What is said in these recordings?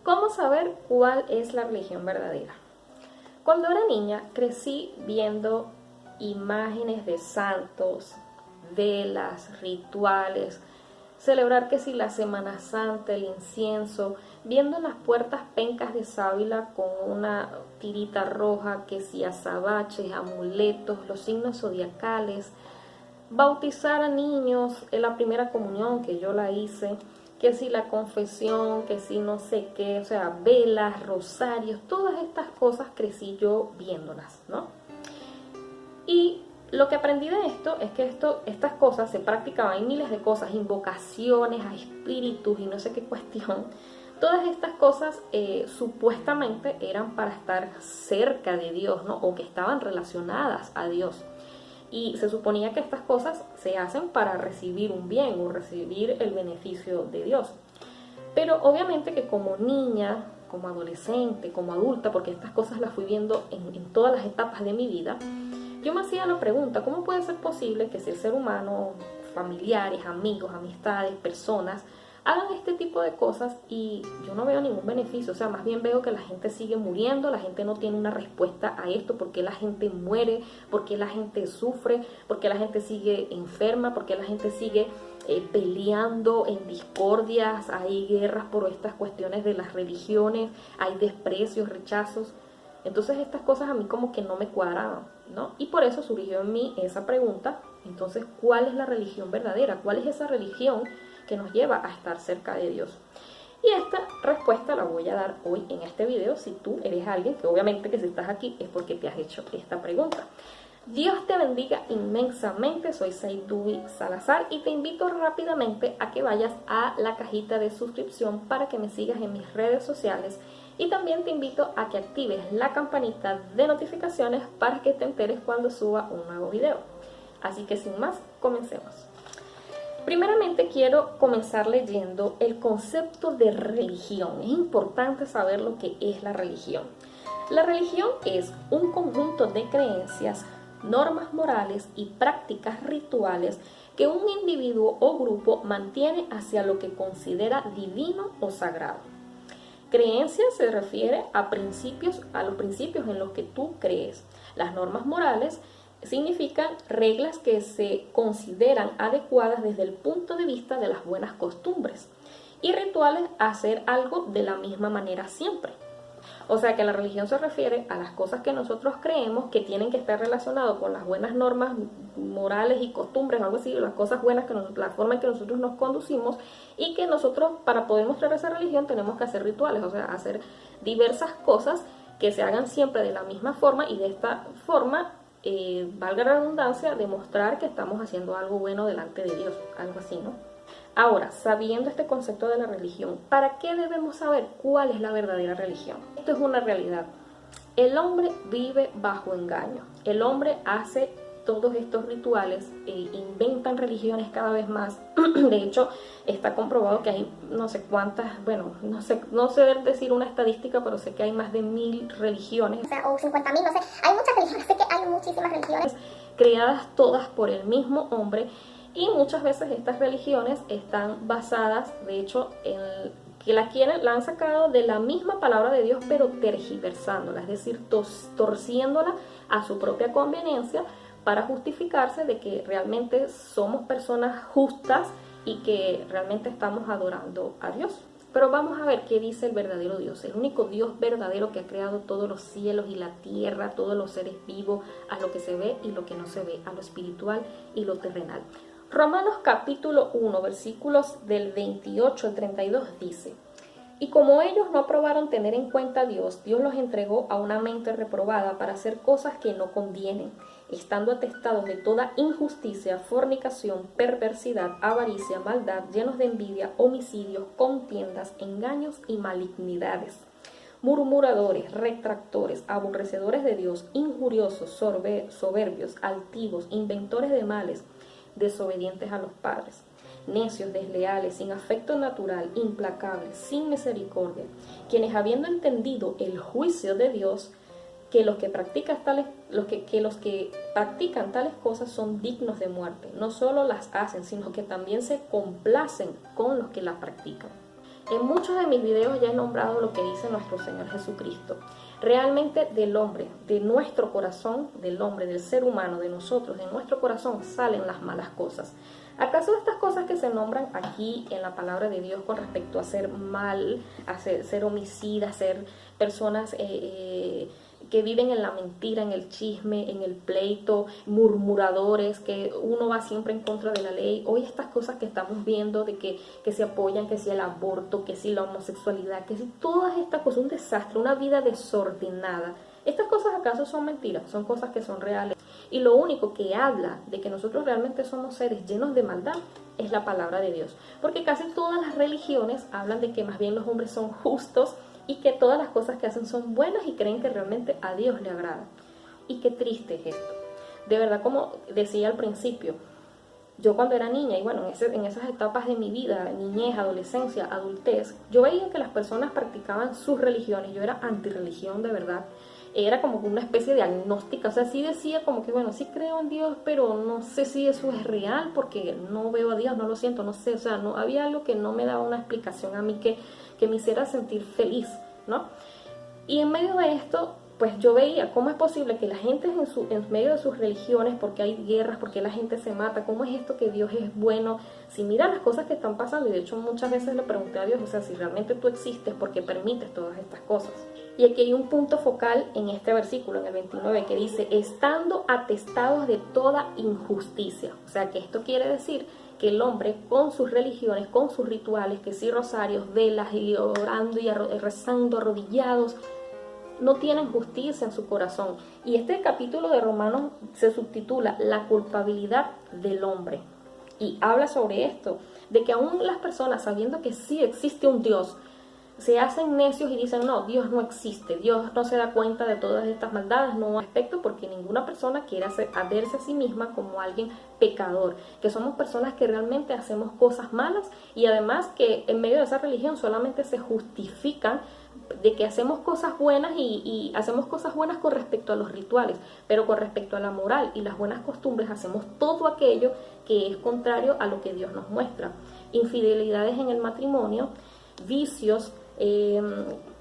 ¿Cómo saber cuál es la religión verdadera? Cuando era niña crecí viendo imágenes de santos, velas, rituales, celebrar que si la Semana Santa, el incienso, viendo las puertas pencas de sábila con una tirita roja, que si azabaches, amuletos, los signos zodiacales, bautizar a niños en la primera comunión que yo la hice, que si la confesión, que si no sé qué, o sea, velas, rosarios, todas estas cosas crecí yo viéndolas, ¿no? Y lo que aprendí de esto es que estas cosas se practicaban, hay miles de cosas, invocaciones a espíritus y no sé qué cuestión. Todas estas cosas supuestamente eran para estar cerca de Dios, ¿no? O que estaban relacionadas a Dios. Y se suponía que estas cosas se hacen para recibir un bien o recibir el beneficio de Dios. Pero obviamente que como niña, como adolescente, como adulta, porque estas cosas las fui viendo en todas las etapas de mi vida, yo me hacía la pregunta, ¿cómo puede ser posible que si el ser humano, familiares, amigos, amistades, personas, hagan este tipo de cosas y yo no veo ningún beneficio? O sea, más bien veo que la gente sigue muriendo, la gente no tiene una respuesta a esto, por qué la gente muere, por qué la gente sufre, por qué la gente sigue enferma, por qué la gente sigue peleando en discordias, hay guerras por estas cuestiones de las religiones, hay desprecios, rechazos. Entonces estas cosas a mí como que no me cuadraban, ¿no? Y por eso surgió en mí esa pregunta, entonces, ¿cuál es la religión verdadera? ¿Cuál es esa religión que nos lleva a estar cerca de Dios? Y esta respuesta la voy a dar hoy en este video si tú eres alguien, que obviamente que si estás aquí es porque te has hecho esta pregunta. Dios te bendiga inmensamente, soy Saidubi Salazar y te invito rápidamente a que vayas a la cajita de suscripción para que me sigas en mis redes sociales y también te invito a que actives la campanita de notificaciones para que te enteres cuando suba un nuevo video. Así que sin más, comencemos. Primeramente quiero comenzar leyendo el concepto de religión. Es importante saber lo que es la religión. La religión es un conjunto de creencias, normas morales y prácticas rituales que un individuo o grupo mantiene hacia lo que considera divino o sagrado. Creencia se refiere a los principios en los que tú crees. Las normas morales significan reglas que se consideran adecuadas desde el punto de vista de las buenas costumbres. Y rituales a hacer algo de la misma manera siempre. O sea que la religión se refiere a las cosas que nosotros creemos que tienen que estar relacionadas con las buenas normas morales y costumbres, algo así, las cosas buenas, la forma en que nosotros nos conducimos, y que nosotros para poder mostrar esa religión tenemos que hacer rituales, o sea, hacer diversas cosas que se hagan siempre de la misma forma y de esta forma, valga la redundancia, demostrar que estamos haciendo algo bueno delante de Dios, algo así, ¿no? Ahora, sabiendo este concepto de la religión, ¿para qué debemos saber cuál es la verdadera religión? Esto es una realidad. El hombre vive bajo engaño. El hombre hace todos estos rituales, inventan religiones cada vez más. De hecho, está comprobado que hay no sé cuántas, bueno, no sé decir una estadística, pero sé que hay más de 1000 religiones. O sea, o 50.000, no sé. Hay muchas religiones, sé que hay muchísimas religiones. Creadas todas por el mismo hombre. Y muchas veces estas religiones están basadas, de hecho, en que la han sacado de la misma palabra de Dios, pero tergiversándola, es decir, torciéndola a su propia conveniencia para justificarse de que realmente somos personas justas y que realmente estamos adorando a Dios. Pero vamos a ver qué dice el verdadero Dios, el único Dios verdadero que ha creado todos los cielos y la tierra, todos los seres vivos, a lo que se ve y lo que no se ve, a lo espiritual y lo terrenal. Romanos capítulo 1, versículos del 28 al 32 dice: y como ellos no aprobaron tener en cuenta a Dios, Dios los entregó a una mente reprobada para hacer cosas que no convienen, estando atestados de toda injusticia, fornicación, perversidad, avaricia, maldad, llenos de envidia, homicidios, contiendas, engaños y malignidades. Murmuradores, retractores, aborrecedores de Dios, injuriosos, soberbios, altivos, inventores de males, desobedientes a los padres, necios, desleales, sin afecto natural, implacables, sin misericordia, quienes habiendo entendido el juicio de Dios, que los que practican tales cosas son dignos de muerte, no solo las hacen, sino que también se complacen con los que las practican. En muchos de mis videos ya he nombrado lo que dice nuestro Señor Jesucristo. Realmente del hombre, de nuestro corazón, del hombre, del ser humano, de nosotros, de nuestro corazón salen las malas cosas. ¿Acaso estas cosas que se nombran aquí en la palabra de Dios con respecto a ser mal, a ser homicidas, ser personas que viven en la mentira, en el chisme, en el pleito, murmuradores, que uno va siempre en contra de la ley? Hoy estas cosas que estamos viendo de que se apoyan, que si el aborto, que si la homosexualidad, que si todas estas cosas, un desastre, una vida desordenada. ¿Estas cosas acaso son mentiras? Son cosas que son reales. Y lo único que habla de que nosotros realmente somos seres llenos de maldad es la palabra de Dios. Porque casi todas las religiones hablan de que más bien los hombres son justos y que todas las cosas que hacen son buenas y creen que realmente a Dios le agrada. Y qué triste es esto. De verdad, como decía al principio, yo cuando era niña, y bueno, en esas etapas de mi vida, niñez, adolescencia, adultez, yo veía que las personas practicaban sus religiones. Yo era antirreligión de verdad. Era como una especie de agnóstica, o sea, sí decía como que, bueno, sí creo en Dios, pero no sé si eso es real porque no veo a Dios, no lo siento, no sé, o sea, no había algo que no me daba una explicación a mí que me hiciera sentir feliz, ¿no? Y en medio de esto, pues yo veía cómo es posible que la gente en medio de sus religiones, porque hay guerras, porque la gente se mata, cómo es esto que Dios es bueno, si mira las cosas que están pasando. Y de hecho muchas veces le pregunté a Dios, o sea, si realmente tú existes, ¿por qué permites todas estas cosas? Y aquí hay un punto focal en este versículo, en el 29, que dice, estando atestados de toda injusticia. O sea, que esto quiere decir que el hombre con sus religiones, con sus rituales, que sí rosarios, velas y orando y rezando arrodillados, no tienen justicia en su corazón. Y este capítulo de Romanos se subtitula La culpabilidad del hombre. Y habla sobre esto, de que aún las personas, sabiendo que sí existe un Dios, se hacen necios y dicen, no, Dios no existe, Dios no se da cuenta de todas estas maldades, no aspecto, porque ninguna persona quiere verse a sí misma como alguien pecador, que somos personas que realmente hacemos cosas malas y además que en medio de esa religión solamente se justifican de que hacemos cosas buenas y hacemos cosas buenas con respecto a los rituales, pero con respecto a la moral y las buenas costumbres hacemos todo aquello que es contrario a lo que Dios nos muestra. Infidelidades en el matrimonio, vicios,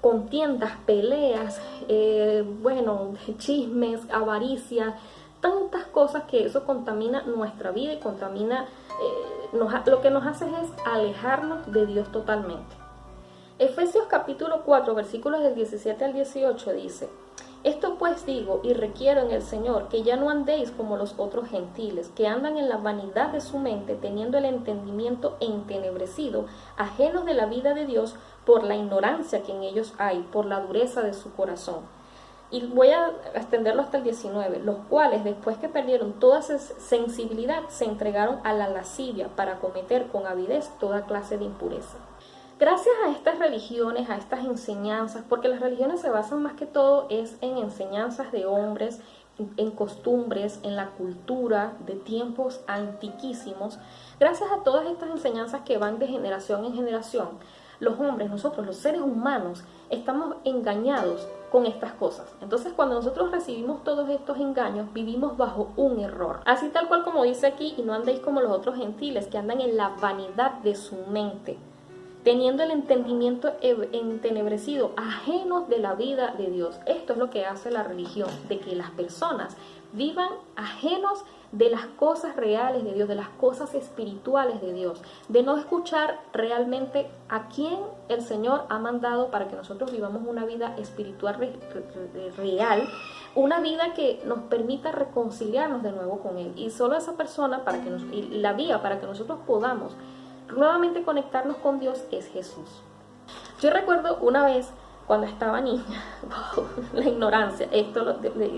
contiendas, peleas, chismes, avaricia, tantas cosas que eso contamina nuestra vida y contamina, lo que nos hace es alejarnos de Dios totalmente. Efesios capítulo 4, versículos del 17 al 18 dice, esto pues digo y requiero en el Señor, que ya no andéis como los otros gentiles, que andan en la vanidad de su mente, teniendo el entendimiento entenebrecido, ajenos de la vida de Dios, por la ignorancia que en ellos hay, por la dureza de su corazón. Y voy a extenderlo hasta el 19, los cuales después que perdieron toda sensibilidad, se entregaron a la lascivia para cometer con avidez toda clase de impureza. Gracias a estas religiones, a estas enseñanzas, porque las religiones se basan más que todo es en enseñanzas de hombres, en costumbres, en la cultura de tiempos antiquísimos, gracias a todas estas enseñanzas que van de generación en generación, los hombres, nosotros, los seres humanos, estamos engañados con estas cosas. Entonces, cuando nosotros recibimos todos estos engaños, vivimos bajo un error. Así tal cual como dice aquí, y no andéis como los otros gentiles, que andan en la vanidad de su mente, teniendo el entendimiento entenebrecido, ajenos de la vida de Dios. Esto es lo que hace la religión, de que las personas vivan ajenos de las cosas reales de Dios, de las cosas espirituales de Dios, de no escuchar realmente a quién el Señor ha mandado para que nosotros vivamos una vida espiritual real, una vida que nos permita reconciliarnos de nuevo con Él. Y solo esa persona, y la vía para que nosotros podamos nuevamente conectarnos con Dios es Jesús. Yo recuerdo una vez cuando estaba niña, la ignorancia,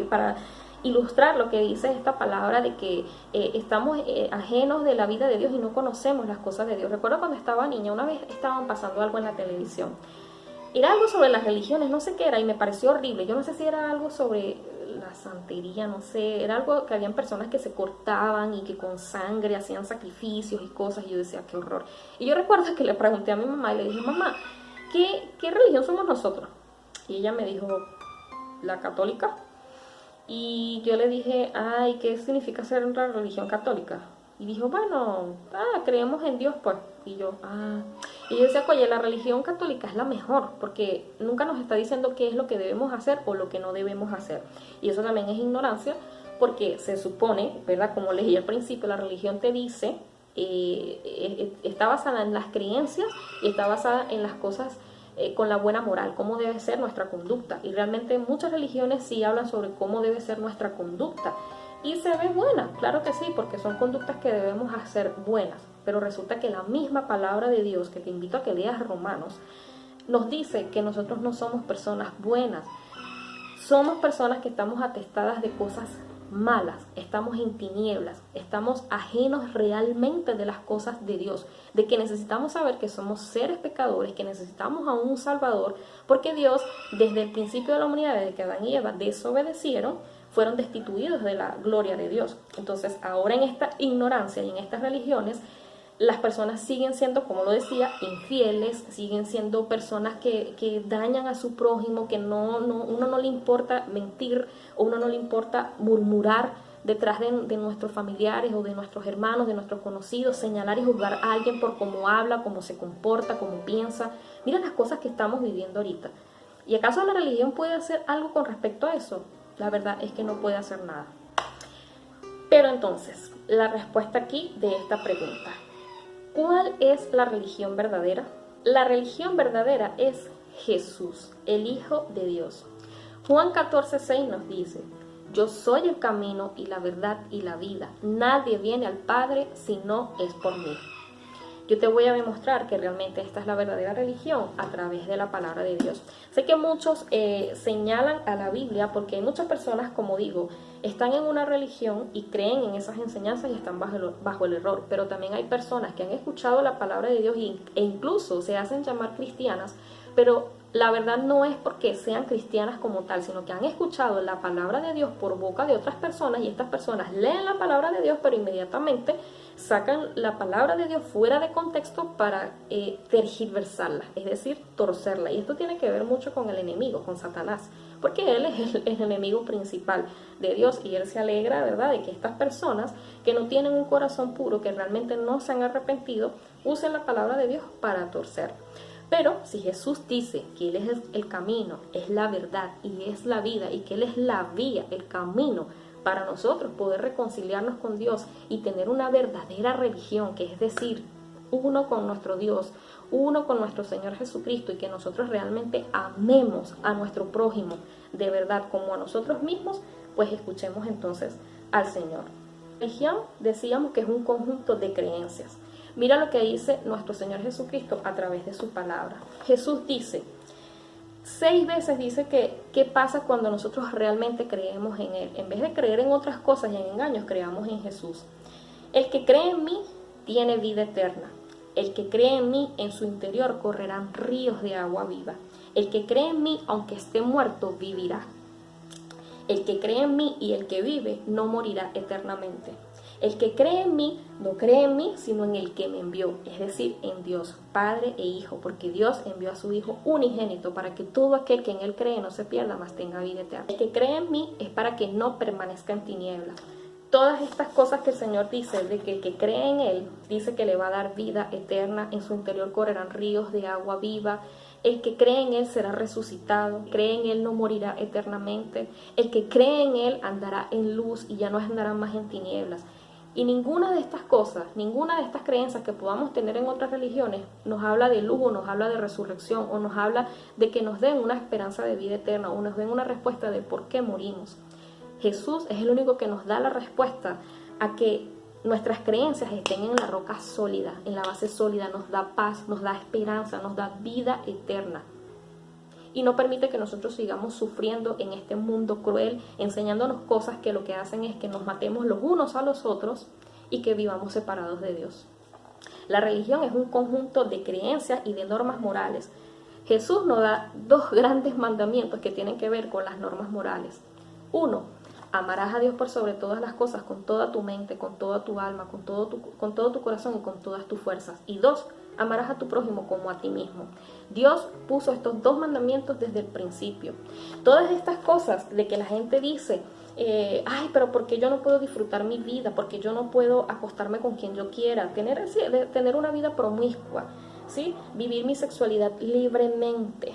para ilustrar lo que dice esta palabra de que estamos ajenos de la vida de Dios y no conocemos las cosas de Dios. Recuerdo cuando estaba niña, una vez estaban pasando algo en la televisión. Era algo sobre las religiones, no sé qué era, y me pareció horrible. Yo no sé si era algo sobre la santería, no sé, era algo que habían personas que se cortaban y que con sangre hacían sacrificios y cosas, y yo decía, qué horror. Y yo recuerdo que le pregunté a mi mamá y le dije, mamá, ¿qué religión somos nosotros? Y ella me dijo, la católica. Y yo le dije, ay, ¿qué significa ser una religión católica? Y dijo, bueno, creemos en Dios, pues. Y yo decía, oye, la religión católica es la mejor, porque nunca nos está diciendo qué es lo que debemos hacer o lo que no debemos hacer. Y eso también es ignorancia, porque se supone, ¿verdad? Como les dije al principio, la religión te dice, está basada en las creencias y está basada en las cosas con la buena moral, cómo debe ser nuestra conducta. Y realmente muchas religiones sí hablan sobre cómo debe ser nuestra conducta. Y se ve buena, claro que sí, porque son conductas que debemos hacer buenas. Pero resulta que la misma palabra de Dios, que te invito a que leas Romanos, nos dice que nosotros no somos personas buenas. Somos personas que estamos atestadas de cosas malas, estamos en tinieblas, estamos ajenos realmente de las cosas de Dios, de que necesitamos saber que somos seres pecadores, que necesitamos a un Salvador, porque Dios, desde el principio de la humanidad, desde que Adán y Eva desobedecieron, fueron destituidos de la gloria de Dios. Entonces, ahora en esta ignorancia y en estas religiones, las personas siguen siendo, como lo decía, infieles, siguen siendo personas que dañan a su prójimo, que uno no le importa mentir, o uno no le importa murmurar detrás de nuestros familiares o de nuestros hermanos, de nuestros conocidos, señalar y juzgar a alguien por cómo habla, cómo se comporta, cómo piensa. Mira las cosas que estamos viviendo ahorita. ¿Y acaso la religión puede hacer algo con respecto a eso? La verdad es que no puede hacer nada. Pero entonces, la respuesta aquí de esta pregunta: ¿cuál es la religión verdadera? La religión verdadera es Jesús, el Hijo de Dios. Juan 14:6 nos dice: yo soy el camino y la verdad y la vida. Nadie viene al Padre si no es por mí. Yo te voy a demostrar que realmente esta es la verdadera religión a través de la palabra de Dios. Sé que muchos señalan a la Biblia porque hay muchas personas, como digo, están en una religión y creen en esas enseñanzas y están bajo el error. Pero también hay personas que han escuchado la palabra de Dios e incluso se hacen llamar cristianas, pero la verdad no es porque sean cristianas como tal, sino que han escuchado la palabra de Dios por boca de otras personas y estas personas leen la palabra de Dios, pero inmediatamente sacan la palabra de Dios fuera de contexto para tergiversarla, es decir, torcerla. Y esto tiene que ver mucho con el enemigo, con Satanás, porque él es el enemigo principal de Dios y él se alegra, ¿verdad?, de que estas personas que no tienen un corazón puro, que realmente no se han arrepentido, usen la palabra de Dios para torcer. Pero si Jesús dice que Él es el camino, es la verdad y es la vida, y que Él es la vía, el camino para nosotros poder reconciliarnos con Dios y tener una verdadera religión, que es decir, uno con nuestro Dios, uno con nuestro Señor Jesucristo, y que nosotros realmente amemos a nuestro prójimo de verdad como a nosotros mismos, pues escuchemos entonces al Señor. La religión, decíamos que es un conjunto de creencias. Mira lo que dice nuestro Señor Jesucristo a través de su palabra. Jesús dice, 6 veces dice que qué pasa cuando nosotros realmente creemos en Él. En vez de creer en otras cosas y en engaños, creamos en Jesús. El que cree en mí tiene vida eterna. El que cree en mí, en su interior correrán ríos de agua viva. El que cree en mí, aunque esté muerto, vivirá. El que cree en mí y el que vive no morirá eternamente. El que cree en mí, no cree en mí, sino en el que me envió, es decir, en Dios, Padre e Hijo, porque Dios envió a su Hijo unigénito para que todo aquel que en Él cree no se pierda, mas tenga vida eterna. El que cree en mí es para que no permanezca en tinieblas. Todas estas cosas que el Señor dice, de que el que cree en Él, dice que le va a dar vida eterna, en su interior correrán ríos de agua viva. El que cree en Él será resucitado, cree en Él no morirá eternamente. El que cree en Él andará en luz y ya no andará más en tinieblas. Y ninguna de estas cosas, ninguna de estas creencias que podamos tener en otras religiones nos habla de luz o nos habla de resurrección o nos habla de que nos den una esperanza de vida eterna o nos den una respuesta de por qué morimos. Jesús es el único que nos da la respuesta a que nuestras creencias estén en la roca sólida, en la base sólida, nos da paz, nos da esperanza, nos da vida eterna. Y no permite que nosotros sigamos sufriendo en este mundo cruel, enseñándonos cosas que lo que hacen es que nos matemos los unos a los otros y que vivamos separados de Dios. La religión es un conjunto de creencias y de normas morales. Jesús nos da 2 grandes mandamientos que tienen que ver con las normas morales. 1, amarás a Dios por sobre todas las cosas, con toda tu mente, con toda tu alma, con todo tu corazón y con todas tus fuerzas. Y 2, amarás a tu prójimo como a ti mismo. Dios puso estos 2 mandamientos desde el principio. Todas estas cosas de que la gente dice, ay, pero ¿por qué yo no puedo disfrutar mi vida? ¿Por qué yo no puedo acostarme con quien yo quiera? Tener una vida promiscua, ¿sí? Vivir mi sexualidad libremente.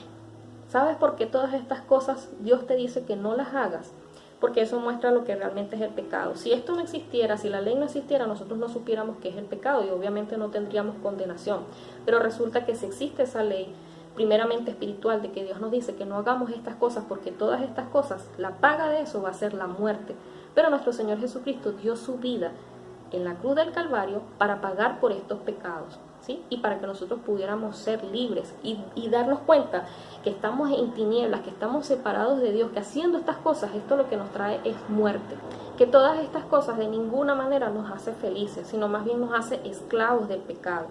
¿Sabes por qué todas estas cosas Dios te dice que no las hagas? Porque eso muestra lo que realmente es el pecado. Si esto no existiera, si la ley no existiera, nosotros no supiéramos qué es el pecado y obviamente no tendríamos condenación. Pero resulta que si existe esa ley, primeramente espiritual, de que Dios nos dice que no hagamos estas cosas, porque todas estas cosas, la paga de eso va a ser la muerte. Pero nuestro Señor Jesucristo dio su vida en la cruz del Calvario para pagar por estos pecados, ¿sí? Y para que nosotros pudiéramos ser libres y darnos cuenta que estamos en tinieblas, que estamos separados de Dios, que haciendo estas cosas, esto lo que nos trae es muerte. Que todas estas cosas de ninguna manera nos hace felices, sino más bien nos hace esclavos del pecado.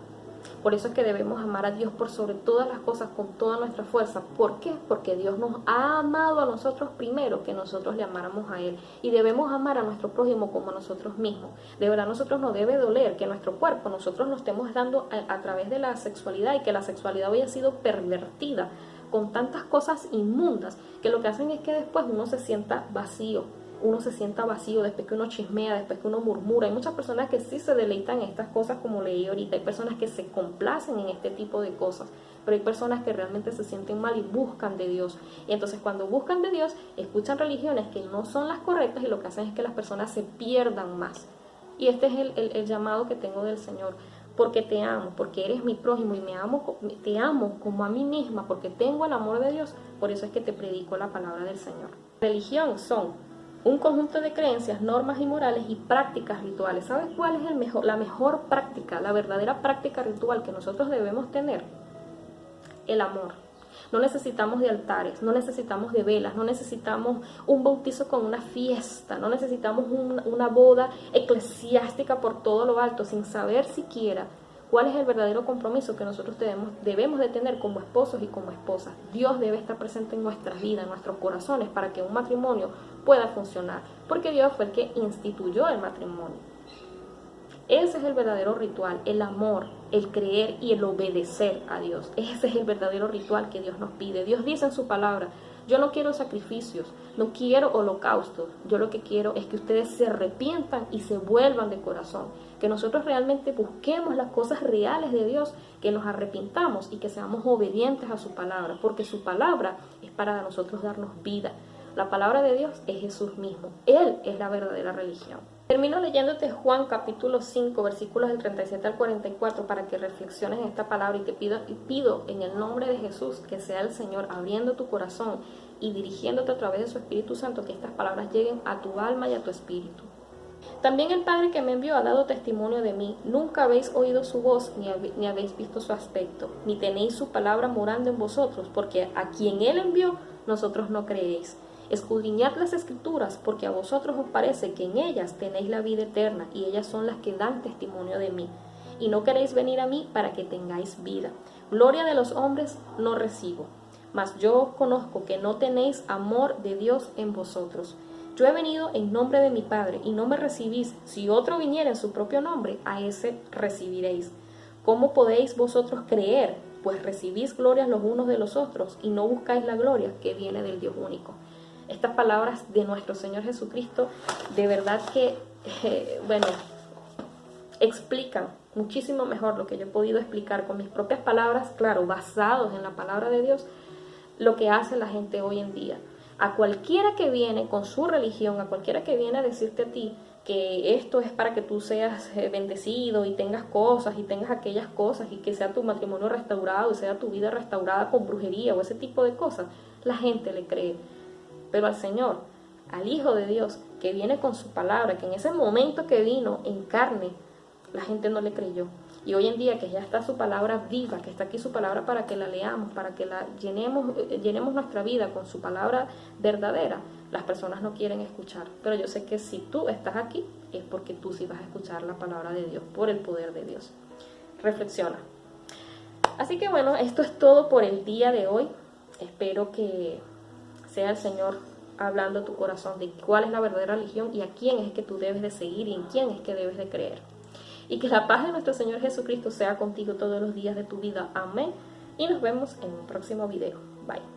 Por eso es que debemos amar a Dios por sobre todas las cosas con toda nuestra fuerza. ¿Por qué? Porque Dios nos ha amado a nosotros primero que nosotros le amáramos a Él. Y debemos amar a nuestro prójimo como a nosotros mismos. De verdad, a nosotros nos debe doler que nuestro cuerpo nosotros nos estemos dando a través de la sexualidad y que la sexualidad haya sido pervertida con tantas cosas inmundas que lo que hacen es que después uno se sienta vacío. Uno se sienta vacío después que uno chismea, después que uno murmura. Hay muchas personas que sí se deleitan en estas cosas, como leí ahorita. Hay personas que se complacen en este tipo de cosas, pero hay personas que realmente se sienten mal y buscan de Dios. Y entonces cuando buscan de Dios, escuchan religiones que no son las correctas y lo que hacen es que las personas se pierdan más. Y este es el llamado que tengo del Señor. Porque te amo, porque eres mi prójimo y te amo como a mí misma, porque tengo el amor de Dios. Por eso es que te predico la palabra del Señor. Religión son un conjunto de creencias, normas y morales y prácticas rituales. ¿Sabes cuál es la mejor práctica, la verdadera práctica ritual que nosotros debemos tener? El amor. No necesitamos de altares, no necesitamos de velas, no necesitamos un bautizo con una fiesta, no necesitamos una boda eclesiástica por todo lo alto, sin saber siquiera cuál es el verdadero compromiso que nosotros debemos de tener como esposos y como esposas. Dios debe estar presente en nuestras vidas, en nuestros corazones, para que un matrimonio pueda funcionar, porque Dios fue el que instituyó el matrimonio. Ese es el verdadero ritual, el amor, el creer y el obedecer a Dios. Ese es el verdadero ritual que Dios nos pide. Dios dice en su palabra, yo no quiero sacrificios, no quiero holocaustos. Yo lo que quiero es que ustedes se arrepientan y se vuelvan de corazón. Que nosotros realmente busquemos las cosas reales de Dios, que nos arrepintamos y que seamos obedientes a su palabra. Porque su palabra es para nosotros darnos vida. La palabra de Dios es Jesús mismo. Él es la verdadera religión. Termino leyéndote Juan capítulo 5, versículos del 37 al 44 para que reflexiones en esta palabra y te pido en el nombre de Jesús que sea el Señor abriendo tu corazón y dirigiéndote a través de su Espíritu Santo, que estas palabras lleguen a tu alma y a tu espíritu. También el Padre que me envió ha dado testimonio de mí. Nunca habéis oído su voz, ni habéis visto su aspecto, ni tenéis su palabra morando en vosotros, porque a quien Él envió, nosotros no creéis. Escudriñad las Escrituras, porque a vosotros os parece que en ellas tenéis la vida eterna, y ellas son las que dan testimonio de mí. Y no queréis venir a mí para que tengáis vida. Gloria de los hombres no recibo, mas yo os conozco que no tenéis amor de Dios en vosotros. Yo he venido en nombre de mi Padre, y no me recibís. Si otro viniera en su propio nombre, a ese recibiréis. ¿Cómo podéis vosotros creer? Pues recibís glorias los unos de los otros, y no buscáis la gloria que viene del Dios único. Estas palabras de nuestro Señor Jesucristo, de verdad que, explican muchísimo mejor lo que yo he podido explicar con mis propias palabras, claro, basados en la palabra de Dios, lo que hace la gente hoy en día. A cualquiera que viene con su religión, a cualquiera que viene a decirte a ti que esto es para que tú seas bendecido y tengas cosas y tengas aquellas cosas y que sea tu matrimonio restaurado y sea tu vida restaurada con brujería o ese tipo de cosas, la gente le cree. Pero al Señor, al Hijo de Dios, que viene con su palabra, que en ese momento que vino en carne, la gente no le creyó. Y hoy en día que ya está su palabra viva, que está aquí su palabra para que la leamos, para que la llenemos nuestra vida con su palabra verdadera, las personas no quieren escuchar. Pero yo sé que si tú estás aquí, es porque tú sí vas a escuchar la palabra de Dios, por el poder de Dios. Reflexiona. Así que bueno, esto es todo por el día de hoy. Espero que sea el Señor hablando a tu corazón de cuál es la verdadera religión y a quién es que tú debes de seguir y en quién es que debes de creer. y que la paz de nuestro Señor Jesucristo sea contigo todos los días de tu vida. Amén. Y nos vemos en un próximo video. Bye.